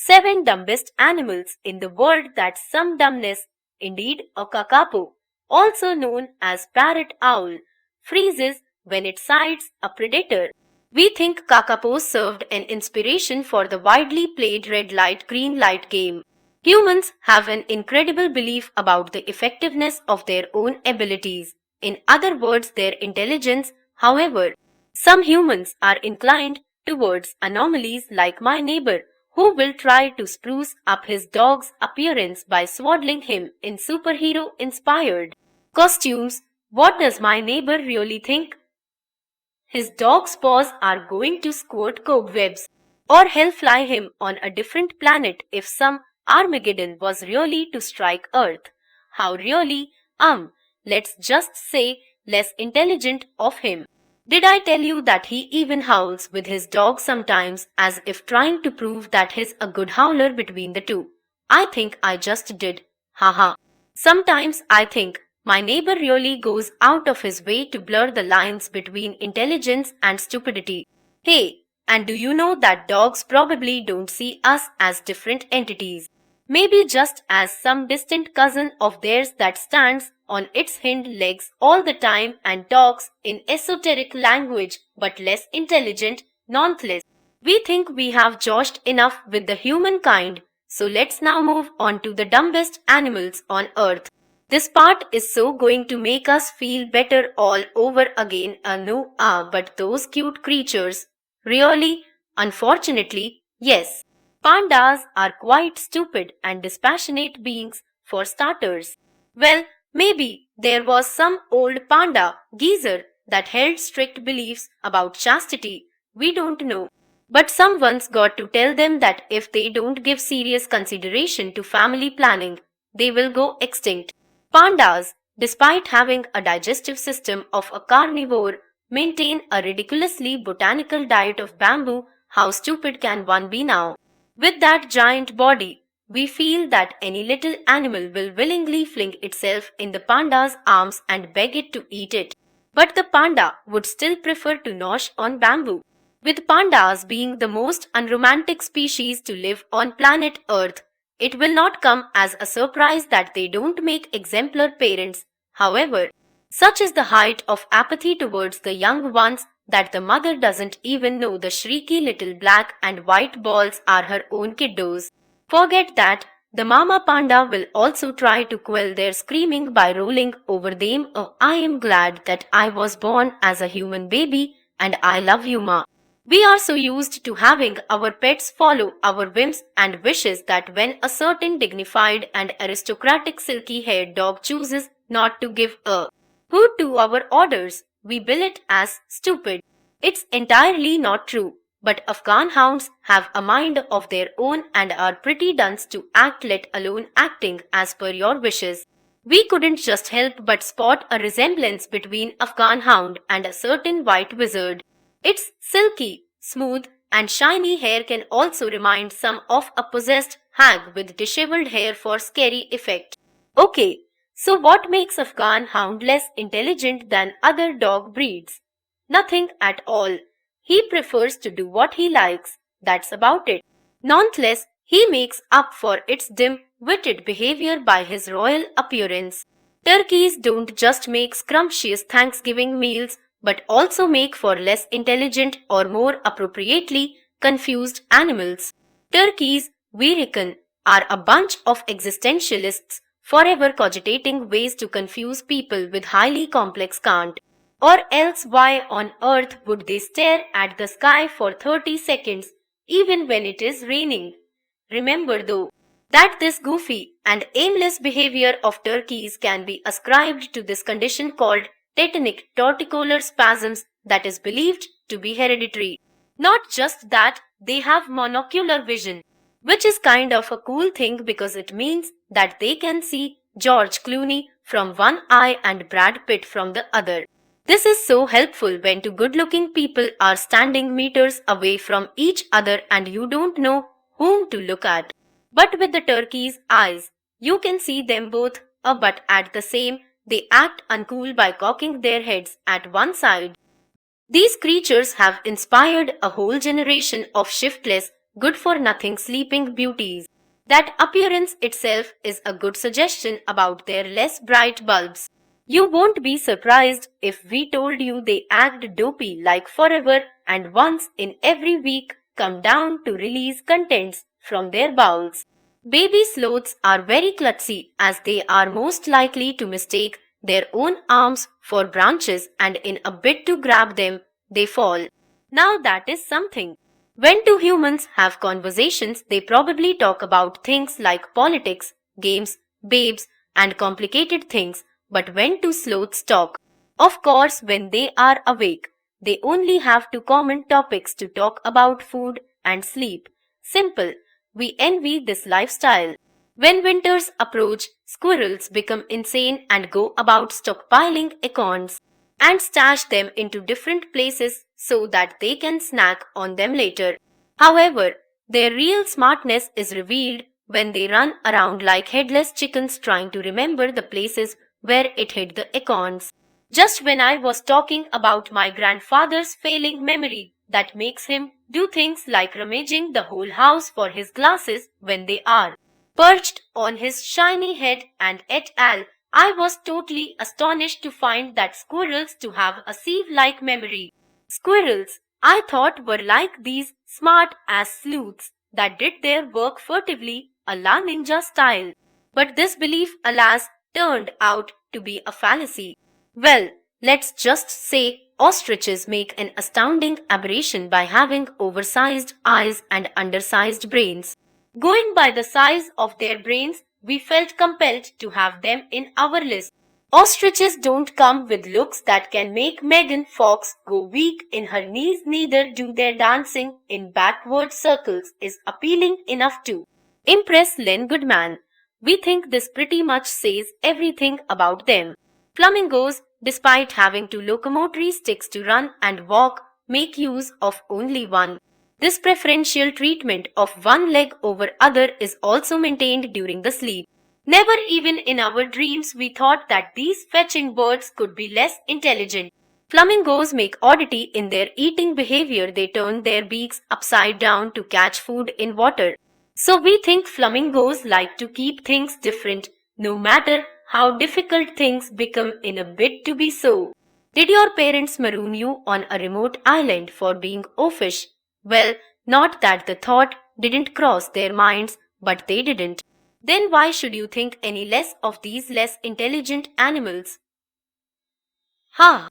7 dumbest animals in the world. That's some dumbness. Indeed, a kakapo, also known as parrot owl, freezes when it sights a predator. We think kakapos served an inspiration for the widely played red light green light game. Humans have an incredible belief about the effectiveness of their own abilities. In other words, their intelligence. However, some humans are inclined towards anomalies, like my neighbor, who will try to spruce up his dog's appearance by swaddling him in superhero inspired costumes. What does my neighbor really think? His dog's paws are going to squirt cobwebs, or he'll fly him on a different planet if some Armageddon was really to strike Earth. How really, let's just say, less intelligent of him. Did I tell you that he even howls with his dog sometimes, as if trying to prove that he's a good howler between the two? I think I just did. Haha. Sometimes I think my neighbor really goes out of his way to blur the lines between intelligence and stupidity. Hey, and do you know that dogs probably don't see us as different entities? Maybe just as some distant cousin of theirs that stands on its hind legs all the time and talks in esoteric language but less intelligent, nonetheless. We think we have joshed enough with the humankind, so let's now move on to the dumbest animals on earth. This part is so going to make us feel better all over again. But those cute creatures. Really? Unfortunately, yes. Pandas are quite stupid and dispassionate beings, for starters. Well, maybe there was some old panda geezer that held strict beliefs about chastity. We don't know. But someone's got to tell them that if they don't give serious consideration to family planning, they will go extinct. Pandas, despite having a digestive system of a carnivore, maintain a ridiculously botanical diet of bamboo. How stupid can one be now? With that giant body, we feel that any little animal will willingly fling itself in the panda's arms and beg it to eat it. But the panda would still prefer to gnash on bamboo. With pandas being the most unromantic species to live on planet Earth, it will not come as a surprise that they don't make exemplar parents. However, such is the height of apathy towards the young ones that the mother doesn't even know the shrieky little black and white balls are her own kiddos. Forget that, the mama panda will also try to quell their screaming by rolling over them. Oh, I am glad that I was born as a human baby, and I love you, ma. We are so used to having our pets follow our whims and wishes that when a certain dignified and aristocratic silky-haired dog chooses not to give a hoot to our orders, we bill it as stupid. It's entirely not true, but Afghan hounds have a mind of their own and are pretty dunce to act, let alone acting as per your wishes. We couldn't just help but spot a resemblance between Afghan hound and a certain white wizard. Its silky, smooth, and shiny hair can also remind some of a possessed hag with disheveled hair for scary effect. Okay, so what makes Afghan hound less intelligent than other dog breeds? Nothing at all. He prefers to do what he likes, that's about it. Nonetheless, he makes up for its dim-witted behavior by his royal appearance. Turkeys don't just make scrumptious Thanksgiving meals, but also make for less intelligent or more appropriately confused animals. Turkeys, we reckon, are a bunch of existentialists forever cogitating ways to confuse people with highly complex cant. Or else why on earth would they stare at the sky for 30 seconds even when it is raining? Remember though, that this goofy and aimless behavior of turkeys can be ascribed to this condition called tetanic torticolor spasms that is believed to be hereditary. Not just that, they have monocular vision, which is kind of a cool thing because it means that they can see George Clooney from one eye and Brad Pitt from the other. This is so helpful when two good-looking people are standing meters away from each other and you don't know whom to look at. But with the turkey's eyes, you can see them both, but at the same they act uncool by cocking their heads at one side. These creatures have inspired a whole generation of shiftless, good-for-nothing sleeping beauties. That appearance itself is a good suggestion about their less bright bulbs. You won't be surprised if we told you they act dopey like forever and once in every week come down to release contents from their bowels. Baby sloths are very klutzy as they are most likely to mistake their own arms for branches and in a bid to grab them, they fall. Now that is something. When two humans have conversations, they probably talk about things like politics, games, babes, and complicated things. But when two sloths talk, of course, when they are awake, they only have two common topics to talk about: food and sleep. Simple. We envy this lifestyle. When winters approach, squirrels become insane and go about stockpiling acorns and stash them into different places so that they can snack on them later. However, their real smartness is revealed when they run around like headless chickens trying to remember the places where it hid the acorns. Just when I was talking about my grandfather's failing memory that makes him do things like rummaging the whole house for his glasses when they are perched on his shiny head and et al., I was totally astonished to find that squirrels to have a sieve-like memory. Squirrels, I thought, were like these smart-ass sleuths that did their work furtively, a la ninja style. But this belief, alas, turned out to be a fallacy. Well, let's just say ostriches make an astounding aberration by having oversized eyes and undersized brains. Going by the size of their brains, we felt compelled to have them in our list. Ostriches don't come with looks that can make Megan Fox go weak in her knees, neither do their dancing in backward circles is appealing enough to impress Len Goodman. We think this pretty much says everything about them. Flamingos, despite having two locomotory sticks to run and walk, make use of only one. This preferential treatment of one leg over other is also maintained during the sleep. Never even in our dreams we thought that these fetching birds could be less intelligent. Flamingos make oddity in their eating behavior. They turn their beaks upside down to catch food in water. So we think flamingos like to keep things different, no matter how difficult things become in a bid to be so. Did your parents maroon you on a remote island for being oafish? Well, not that the thought didn't cross their minds, but they didn't. Then why should you think any less of these less intelligent animals? Ha!